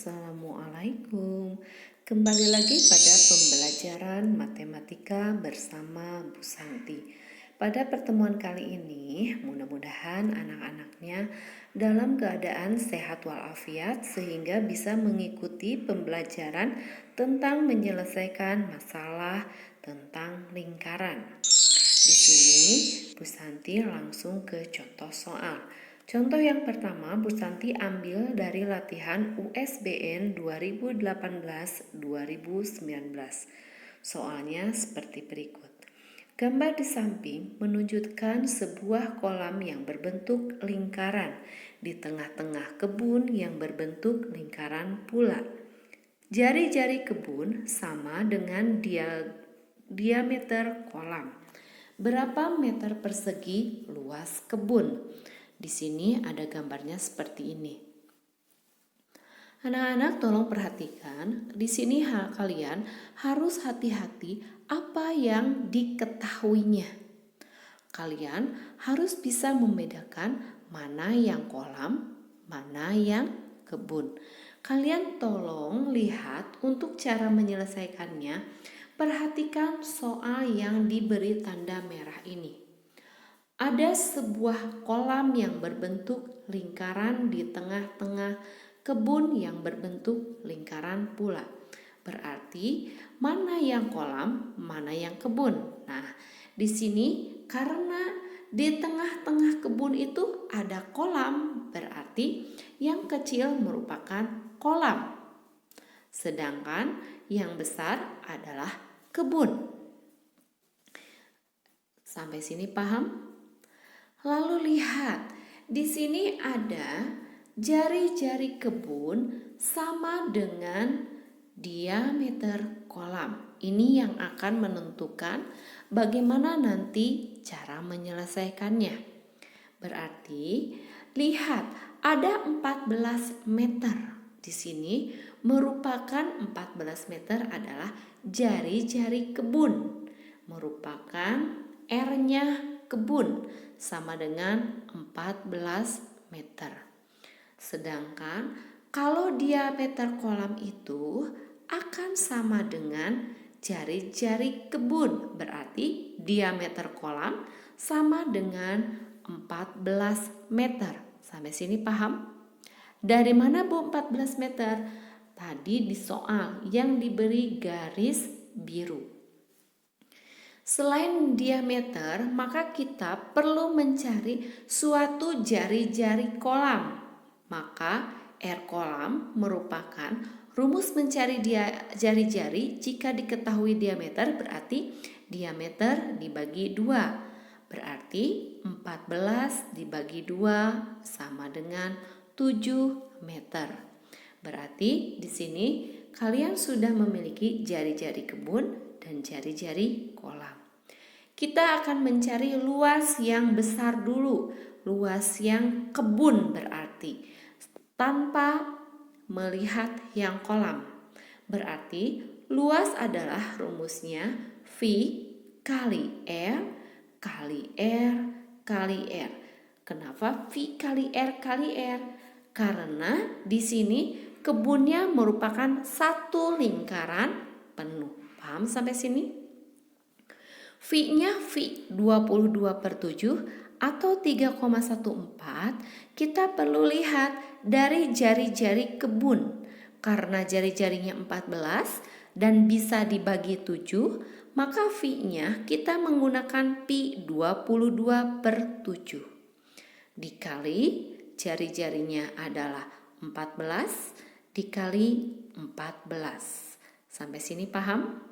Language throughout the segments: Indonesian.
Assalamualaikum. Kembali lagi pada pembelajaran matematika bersama Bu Santi. Pada pertemuan kali ini, mudah-mudahan anak-anaknya dalam keadaan sehat walafiat sehingga bisa mengikuti pembelajaran tentang menyelesaikan masalah tentang lingkaran. Di sini Bu Santi langsung ke contoh soal. Contoh yang pertama Bu Santi ambil dari latihan USBN 2018-2019. Soalnya seperti berikut. Gambar di samping menunjukkan sebuah kolam yang berbentuk lingkaran di tengah-tengah kebun yang berbentuk lingkaran pula. Jari-jari kebun sama dengan diameter kolam. Berapa meter persegi luas kebun? Di sini ada gambarnya seperti ini. Anak-anak tolong perhatikan, di sini kalian harus hati-hati apa yang diketahuinya. Kalian harus bisa membedakan mana yang kolam, mana yang kebun. Kalian tolong lihat untuk cara menyelesaikannya. Perhatikan soal yang diberi tanda merah ini. Ada sebuah kolam yang berbentuk lingkaran di tengah-tengah kebun yang berbentuk lingkaran pula. Berarti mana yang kolam, mana yang kebun. Nah, di sini karena di tengah-tengah kebun itu ada kolam, berarti yang kecil merupakan kolam. Sedangkan yang besar adalah kebun. Sampai sini paham? Lalu lihat, di sini ada jari-jari kebun sama dengan diameter kolam. Ini yang akan menentukan bagaimana nanti cara menyelesaikannya. Berarti, lihat ada 14 meter. Di sini merupakan 14 meter adalah jari-jari kebun. Merupakan R-nya kebun sama dengan 14 meter. Sedangkan kalau diameter kolam itu akan sama dengan jari-jari kebun. Berarti diameter kolam sama dengan 14 meter. Sampai sini paham? Dari mana Bu 14 meter? Tadi di soal yang diberi garis biru. Selain diameter, maka kita perlu mencari suatu jari-jari kolam. Maka R kolam merupakan rumus mencari jari-jari. Jika diketahui diameter berarti diameter dibagi 2. Berarti 14 dibagi 2 sama dengan 7 meter. Berarti di sini kalian sudah memiliki jari-jari kebun dan jari-jari kolam. Kita akan mencari luas yang besar dulu, luas yang kebun berarti, tanpa melihat yang kolam. Berarti luas adalah rumusnya V kali R kali R kali R. Kenapa V kali R kali R? Karena di sini kebunnya merupakan satu lingkaran penuh. Paham sampai sini? V-nya V 22/7 atau 3,14. Kita perlu lihat dari jari-jari kebun. Karena jari-jarinya 14 dan bisa dibagi 7, maka V-nya kita menggunakan pi 22/7. Dikali jari-jarinya adalah 14 dikali 14. Sampai sini paham?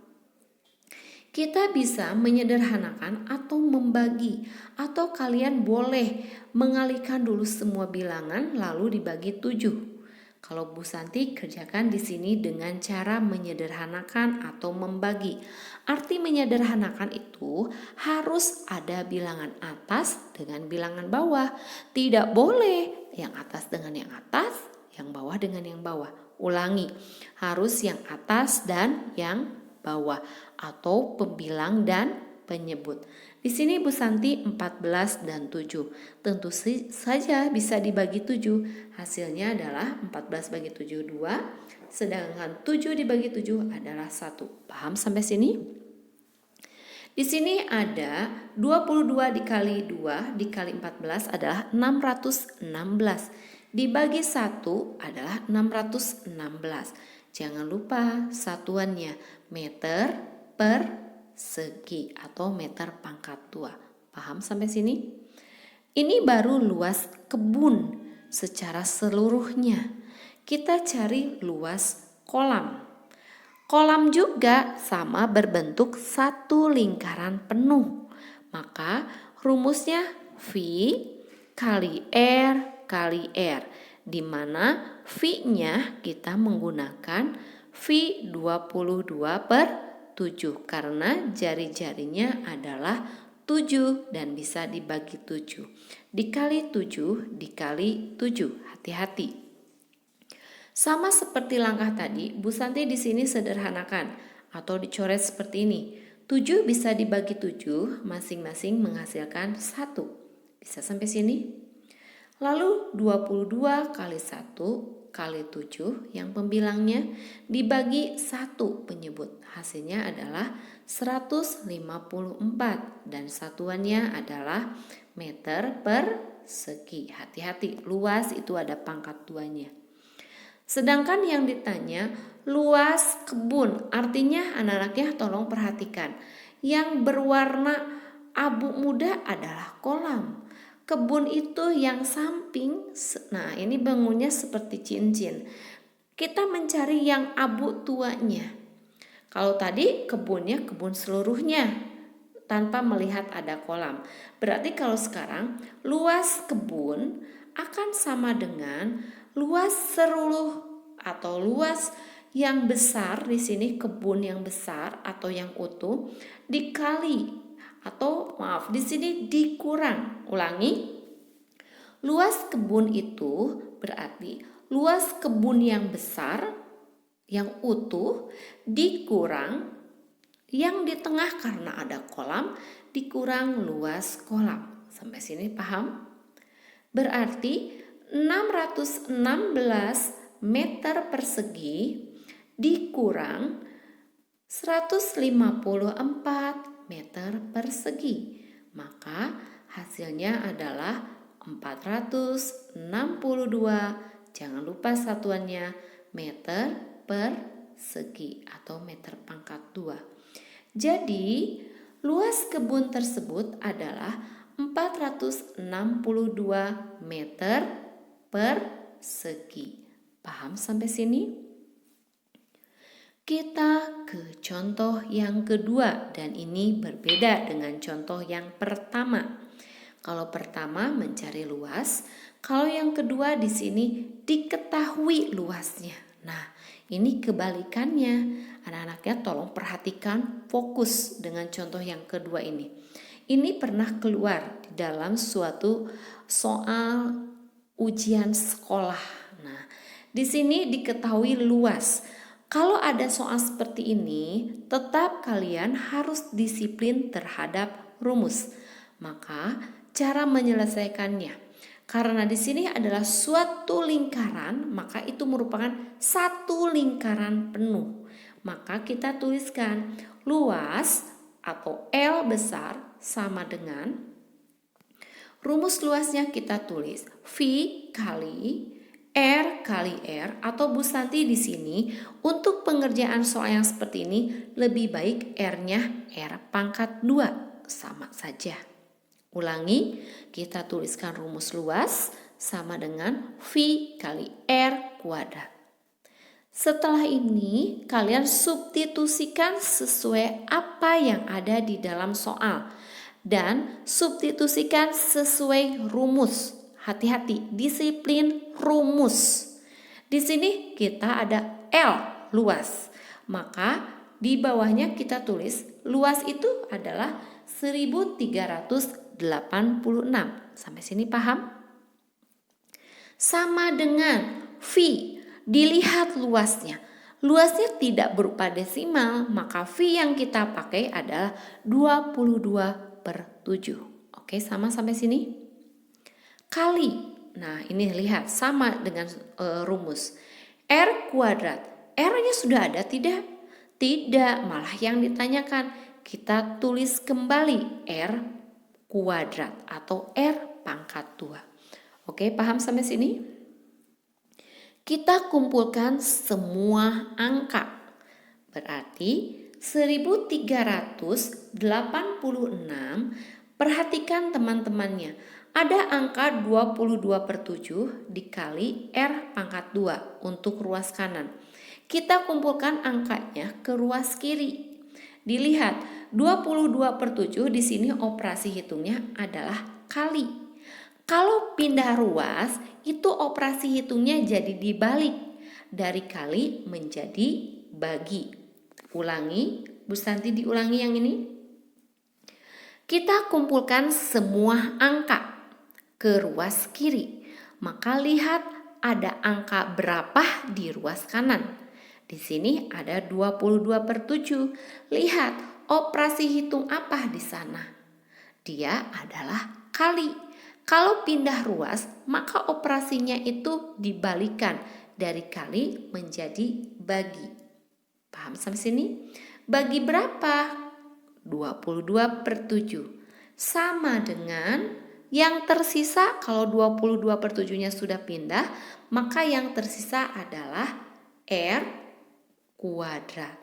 Kita bisa menyederhanakan atau membagi, atau kalian boleh mengalihkan dulu semua bilangan lalu dibagi 7. Kalau Bu Santi kerjakan di sini dengan cara menyederhanakan atau membagi. Arti menyederhanakan itu harus ada bilangan atas dengan bilangan bawah. Tidak boleh yang atas dengan yang atas, yang bawah dengan yang bawah. Ulangi, harus yang atas dan yang bawah atau pembilang dan penyebut. Di sini Bu Santi 14 dan 7. Tentu saja bisa dibagi 7. Hasilnya adalah 14 bagi 7 2. Sedangkan 7 dibagi 7 adalah 1. Paham sampai sini? Di sini ada 22 dikali 2 dikali 14 adalah 616. Dibagi 1 adalah 616. Jangan lupa satuannya meter per segi atau meter pangkat 2. Paham sampai sini? Ini baru luas kebun secara seluruhnya. Kita cari luas kolam. Kolam juga sama berbentuk satu lingkaran penuh. Maka rumusnya V kali R kali R, di mana V-nya kita menggunakan V 22 per 7 karena jari-jarinya adalah 7 dan bisa dibagi 7. Dikali 7 dikali 7. Hati-hati. Sama seperti langkah tadi, Bu Santi di sini sederhanakan atau dicoret seperti ini. 7 bisa dibagi 7, masing-masing menghasilkan 1. Bisa sampai sini? Lalu 22 kali 1 kali 7 yang pembilangnya dibagi 1 penyebut. Hasilnya adalah 154 dan satuannya adalah meter per segi. Hati-hati, luas itu ada pangkat 2-nya. Sedangkan yang ditanya luas kebun, artinya anak-anaknya tolong perhatikan. Yang berwarna abu muda adalah kolam. Kebun itu yang samping, nah ini bangunnya seperti cincin. Kita mencari yang abu tuanya. Kalau tadi kebunnya kebun seluruhnya tanpa melihat ada kolam. Berarti kalau sekarang luas kebun akan sama dengan luas seluruh atau luas yang besar, di sini kebun yang besar atau yang utuh dikali atau di sini dikurang. Ulangi. Luas kebun itu berarti luas kebun yang besar yang utuh dikurang yang di tengah karena ada kolam dikurang luas kolam. Sampai sini paham? Berarti 616 meter persegi dikurang 154 meter persegi. Maka hasilnya adalah 462. Jangan lupa satuannya meter persegi atau meter pangkat 2. Jadi luas kebun tersebut adalah 462 meter persegi. Paham sampai sini? Kita ke contoh yang kedua dan ini berbeda dengan contoh yang pertama. Kalau pertama mencari luas, kalau yang kedua di sini diketahui luasnya. Nah, ini kebalikannya. Anak-anaknya tolong perhatikan, fokus dengan contoh yang kedua ini. Ini pernah keluar di dalam suatu soal ujian sekolah. Nah, di sini diketahui luas. Kalau ada soal seperti ini, tetap kalian harus disiplin terhadap rumus. Maka cara menyelesaikannya, karena di sini adalah suatu lingkaran, maka itu merupakan satu lingkaran penuh. Maka kita tuliskan luas atau L besar sama dengan rumus luasnya kita tulis V kali R kali R atau Bu Santi di sini untuk pengerjaan soal yang seperti ini lebih baik R-nya R pangkat 2 sama saja. Ulangi, kita tuliskan rumus luas sama dengan V kali R kuadrat. Setelah ini kalian substitusikan sesuai apa yang ada di dalam soal dan substitusikan sesuai rumus. Hati-hati, disiplin rumus. Di sini kita ada L luas. Maka di bawahnya kita tulis luas itu adalah 1386. Sampai sini paham? Sama dengan V, dilihat luasnya. Luasnya tidak berupa desimal, maka V yang kita pakai adalah 22/7. Oke, sama sampai sini? Kali. Nah, ini lihat sama dengan rumus. R kuadrat. R-nya sudah ada tidak? Tidak, malah yang ditanyakan. Kita tulis kembali R kuadrat atau R pangkat 2. Oke, paham sampai sini? Kita kumpulkan semua angka. Berarti 1386, perhatikan teman-temannya. Ada angka 22/7 dikali R pangkat 2 untuk ruas kanan. Kita kumpulkan angkanya ke ruas kiri. Dilihat, 22/7 di sini operasi hitungnya adalah kali. Kalau pindah ruas, itu operasi hitungnya jadi dibalik. Dari kali menjadi bagi. Ulangi, Bu Santi diulangi yang ini. Kita kumpulkan semua angka ke ruas kiri. Maka lihat ada angka berapa di ruas kanan. Di sini ada 22/7. Lihat, operasi hitung apa di sana? Dia adalah kali. Kalau pindah ruas, maka operasinya itu dibalikan dari kali menjadi bagi. Paham sampai sini? Bagi berapa? 22/7. Sama dengan yang tersisa, kalau 22/7-nya sudah pindah, maka yang tersisa adalah R kuadrat.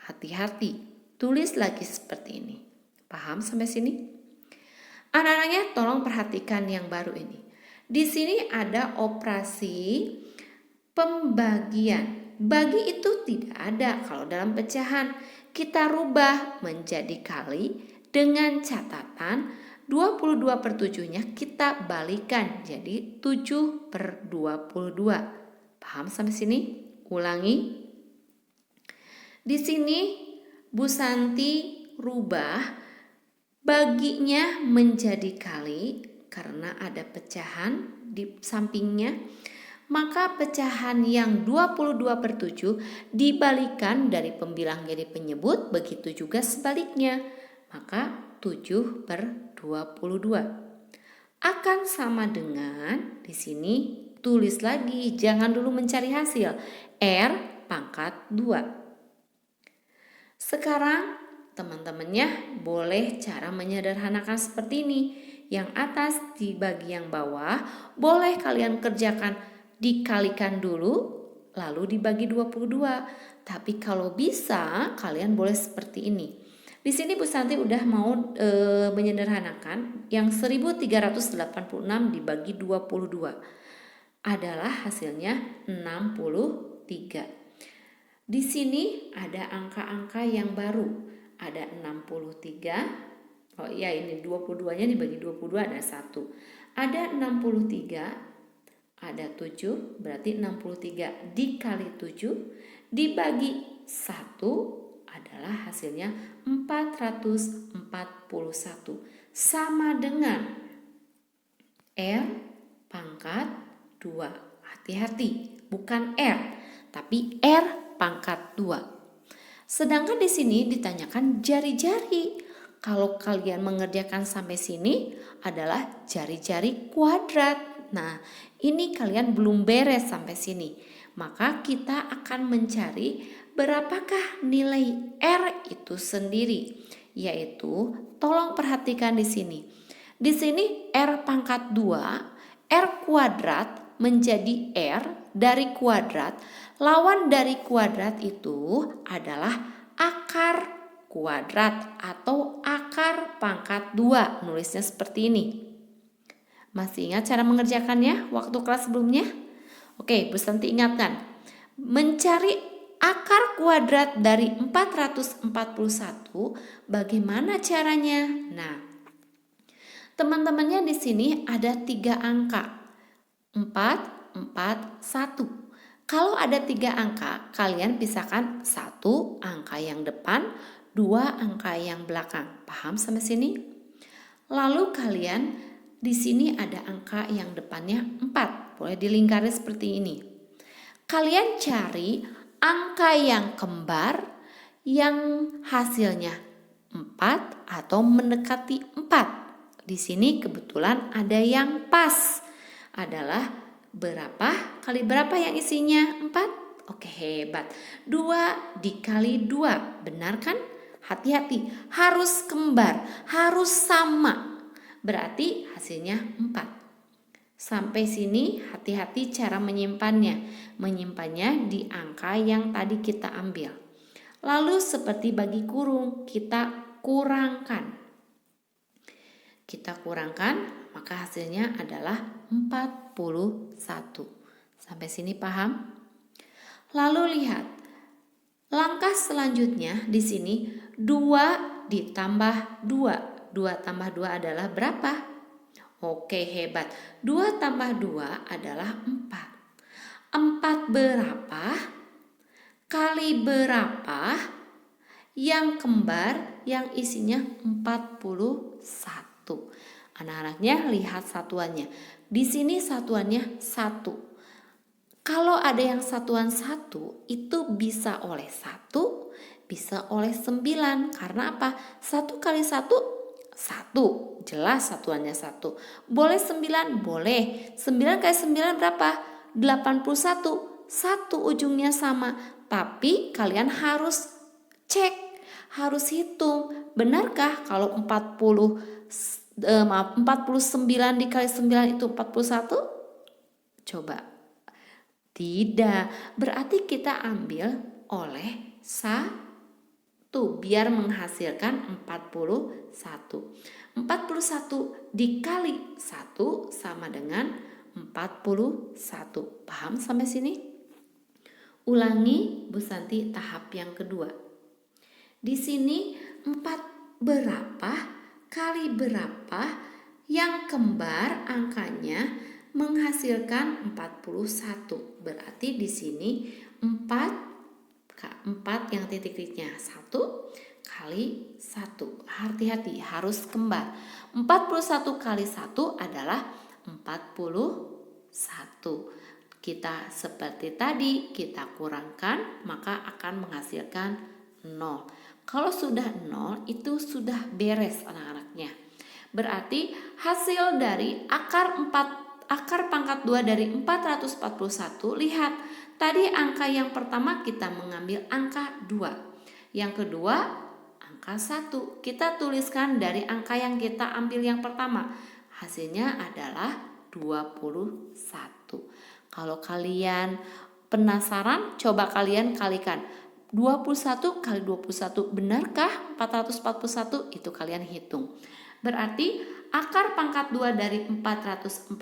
Hati-hati, tulis lagi seperti ini. Paham sampai sini? Anak-anaknya tolong perhatikan yang baru ini. Di sini ada operasi pembagian. Bagi itu tidak ada kalau dalam pecahan. Kita rubah menjadi kali dengan catatan 22/7-nya kita balikan jadi 7/22. Paham sampai sini? Ulangi. Di sini Bu Santi rubah baginya menjadi kali karena ada pecahan di sampingnya. Maka pecahan yang 22/7 dibalikan dari pembilang jadi penyebut, begitu juga sebaliknya. Maka 7/22 akan sama dengan di sini tulis lagi, jangan dulu mencari hasil. R pangkat 2. Sekarang teman-temannya boleh cara menyederhanakan seperti ini. Yang atas dibagi yang bawah, boleh kalian kerjakan dikalikan dulu, lalu dibagi 22. Tapi kalau bisa, kalian boleh seperti ini. Di sini Bu Santi udah mau menyederhanakan yang 1386 dibagi 22. Adalah hasilnya 63. Di sini ada angka-angka yang baru. Ada 63. Oh iya, ini 22-nya dibagi 22 ada 1. Ada 63, ada 7, berarti 63 dikali 7 dibagi 1 adalah hasilnya 441. Sama dengan R pangkat 2. Hati-hati, bukan R, tapi R pangkat 2. Sedangkan di sini ditanyakan jari-jari. Kalau kalian mengerjakan sampai sini adalah jari-jari kuadrat. Nah, ini kalian belum beres sampai sini. Maka kita akan mencari berapakah nilai R itu sendiri. Yaitu, tolong perhatikan di sini. Di sini R pangkat 2, R kuadrat menjadi R dari kuadrat. Lawan dari kuadrat itu adalah akar kuadrat atau akar pangkat 2. Nulisnya seperti ini. Masih ingat cara mengerjakannya waktu kelas sebelumnya? Oke, Bu Santi ingatkan. Mencari akar kuadrat dari 441 bagaimana caranya? Nah, teman-temannya di sini ada 3 angka. 4, 4, 1. Kalau ada 3 angka, kalian pisahkan 1 angka yang depan, 2 angka yang belakang. Paham sampai sini? Lalu kalian di sini ada angka yang depannya 4. Boleh dilingkari seperti ini. Kalian cari angka yang kembar yang hasilnya 4 atau mendekati 4. Di sini kebetulan ada yang pas. Adalah berapa kali berapa yang isinya 4? Oke, hebat. 2 dikali 2. Benar kan? Hati-hati, harus kembar, harus sama. Berarti hasilnya 4. Sampai sini hati-hati cara menyimpannya. Menyimpannya di angka yang tadi kita ambil. Lalu seperti bagi kurung, kita kurangkan. Kita kurangkan, maka hasilnya adalah 41. Sampai sini paham? Lalu lihat, langkah selanjutnya di sini 2 ditambah 2. 2 tambah 2 adalah berapa? Oke, hebat. 2 tambah 2 adalah 4. 4 berapa? Kali berapa? Yang kembar yang isinya 41. Anak-anaknya lihat satuannya. Di sini satuannya 1. Kalau ada yang satuan 1 itu bisa oleh 1, bisa oleh 9. Karena apa? 1 kali 1 1, jelas satuannya 1. Boleh 9, boleh. 9 kali 9 berapa? 81. 1 ujungnya sama. Tapi kalian harus cek, harus hitung. Benarkah kalau 49 dikali 9 itu 41? Coba. Tidak. Berarti kita ambil oleh 1. Biar menghasilkan 41. 41 dikali 1 sama dengan 41. Paham sampai sini? Ulangi Bu Santi tahap yang kedua. Di sini 4 berapa kali berapa yang kembar angkanya menghasilkan 41. Berarti di sini 4 yang titik-titiknya 1 kali 1. Hati-hati, harus kembar. 41 kali 1 adalah 41. Kita seperti tadi, kita kurangkan maka akan menghasilkan 0. Kalau sudah 0 itu sudah beres anak-anaknya. Berarti hasil dari akar pangkat 2 dari 441, lihat. Tadi angka yang pertama kita mengambil angka 2. Yang kedua angka 1. Kita tuliskan dari angka yang kita ambil yang pertama. Hasilnya adalah 21. Kalau kalian penasaran, coba kalian kalikan. 21 kali 21 benarkah 441? Itu kalian hitung. Berarti akar pangkat 2 dari 441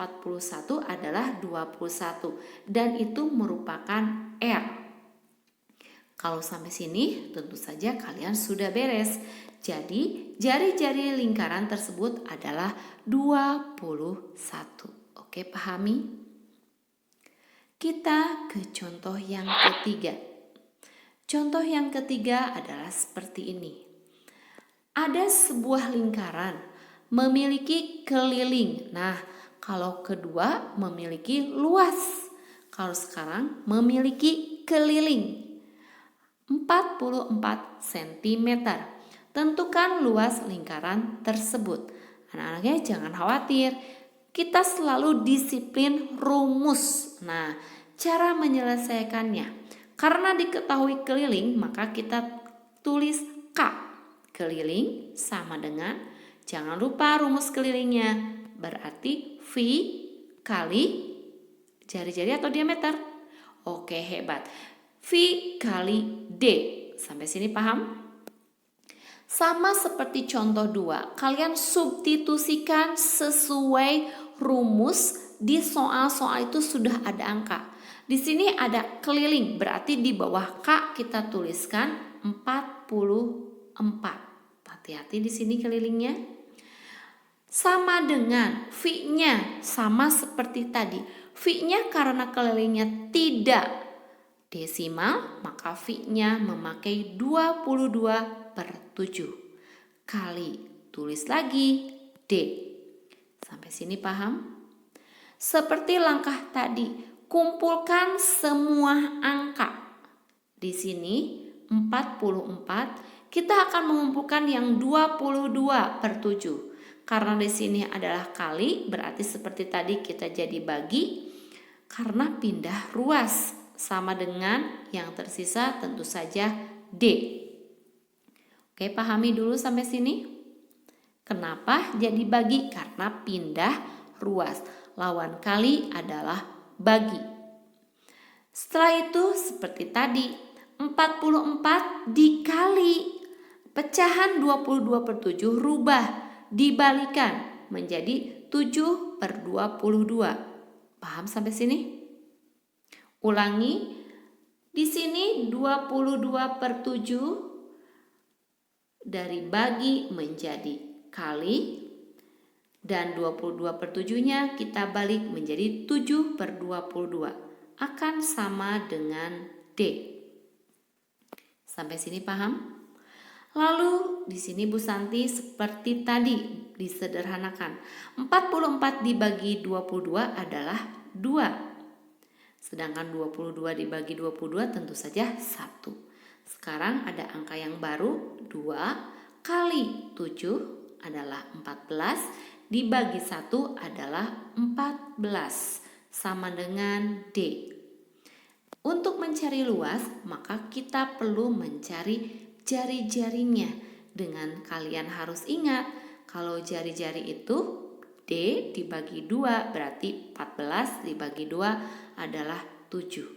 adalah 21 dan itu merupakan R. Kalau sampai sini tentu saja kalian sudah beres. Jadi jari-jari lingkaran tersebut adalah 21. Oke, pahami? Kita ke contoh yang ketiga. Contoh yang ketiga adalah seperti ini. Ada sebuah lingkaran memiliki keliling. Nah, kalau kedua memiliki luas. Kalau sekarang memiliki keliling 44 cm. Tentukan luas lingkaran tersebut. Anak-anaknya jangan khawatir. Kita selalu disiplin rumus. Nah, cara menyelesaikannya. Karena diketahui keliling, maka kita tulis K. Keliling sama dengan, jangan lupa rumus kelilingnya. Berarti V kali jari-jari atau diameter. Oke, hebat. V kali D. Sampai sini paham? Sama seperti contoh 2. Kalian substitusikan sesuai rumus. Di soal-soal itu sudah ada angka. Di sini ada keliling. Berarti di bawah K kita tuliskan 44. Hati-hati di sini kelilingnya. Sama dengan V-nya, sama seperti tadi. V-nya karena kelilingnya tidak desimal, maka V-nya memakai 22/7. Kali, tulis lagi D. Sampai sini paham? Seperti langkah tadi, kumpulkan semua angka Di sini 44, kita akan mengumpulkan yang 22/7. Karena di sini adalah kali, berarti seperti tadi kita jadi bagi. Karena pindah ruas, sama dengan yang tersisa tentu saja D. Oke, pahami dulu sampai sini. Kenapa jadi bagi? Karena pindah ruas. Lawan kali adalah bagi. Setelah itu seperti tadi, 44 dikali pecahan 22/7 rubah, dibalikan menjadi 7/22. Paham sampai sini? Ulangi. Di sini 22/7 dari bagi menjadi kali, dan 22/7-nya kita balik menjadi 7/22. Akan sama dengan D. Sampai sini paham? Lalu di sini Bu Santi seperti tadi disederhanakan. 44 dibagi 22 adalah 2. Sedangkan 22 dibagi 22 tentu saja 1. Sekarang ada angka yang baru, 2 kali 7 adalah 14, dibagi 1 adalah 14, sama dengan D. Untuk mencari luas, maka kita perlu mencari jari-jarinya. Dengan kalian harus ingat, kalau jari-jari itu D dibagi 2, berarti 14 dibagi 2 adalah 7.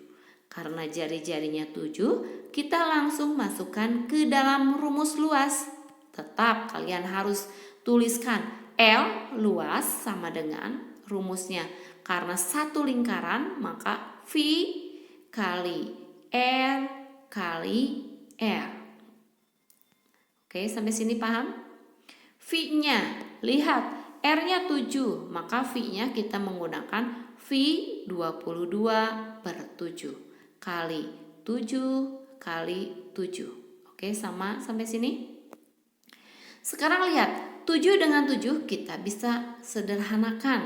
Karena jari-jarinya 7, kita langsung masukkan ke dalam rumus luas. Tetap kalian harus tuliskan L luas sama dengan rumusnya. Karena satu lingkaran, maka V kali R kali R. Oke, sampai sini paham? V-nya, lihat R-nya 7, maka V-nya kita menggunakan V 22/7 kali 7 kali 7. Oke, sama sampai sini? Sekarang lihat, 7 dengan 7 kita bisa sederhanakan.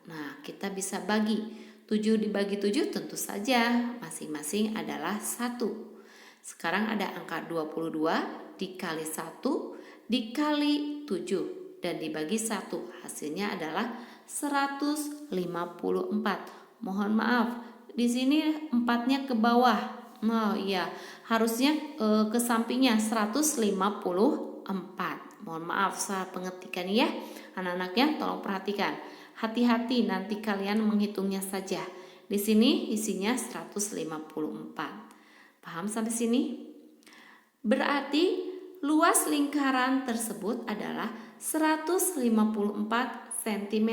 Nah, kita bisa bagi. 7 dibagi 7 tentu saja masing-masing adalah 1. Sekarang ada angka 22 dikali 1 dikali 7 dan dibagi 1. Hasilnya adalah 154. Mohon maaf, di sini 4-nya ke bawah. Oh iya, harusnya ke sampingnya 154. Mohon maaf salah pengetikan ya. Anak-anaknya tolong perhatikan. Hati-hati nanti kalian menghitungnya saja. Di sini isinya 154. Paham sampai sini? Berarti luas lingkaran tersebut adalah 154 cm.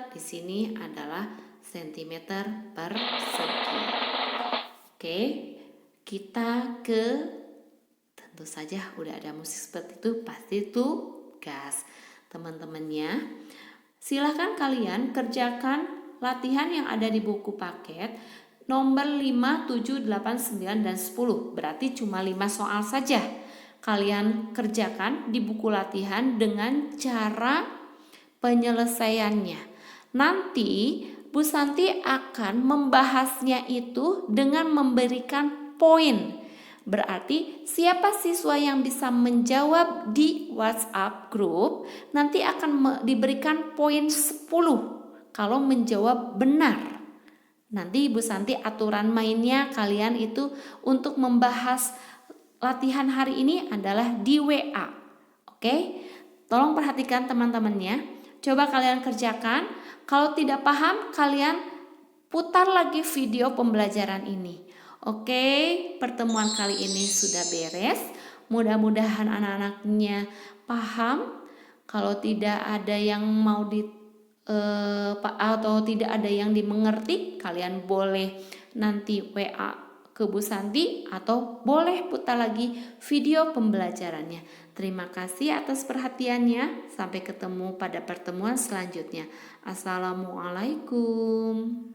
Di sini adalah cm persegi. Oke, kita ke, tentu saja udah ada musik seperti itu, pasti tugas. Teman-temannya, silahkan kalian kerjakan latihan yang ada di buku paket nomor 5, 7, 8, 9, dan 10. Berarti cuma 5 soal saja. Kalian kerjakan di buku latihan dengan cara penyelesaiannya. Nanti Bu Santi akan membahasnya itu dengan memberikan poin. Berarti siapa siswa yang bisa menjawab di WhatsApp group nanti akan diberikan poin 10 kalau menjawab benar. Nanti Ibu Santi aturan mainnya kalian itu untuk membahas latihan hari ini adalah di WA. Oke? Tolong perhatikan teman-temannya. Coba kalian kerjakan. Kalau tidak paham, kalian putar lagi video pembelajaran ini. Oke, pertemuan kali ini sudah beres. Mudah-mudahan anak-anaknya paham. Kalau tidak ada yang mau atau tidak ada yang dimengerti, kalian boleh nanti WA ke Bu Santi atau boleh putar lagi video pembelajarannya. Terima kasih atas perhatiannya. Sampai ketemu pada pertemuan selanjutnya. Assalamualaikum.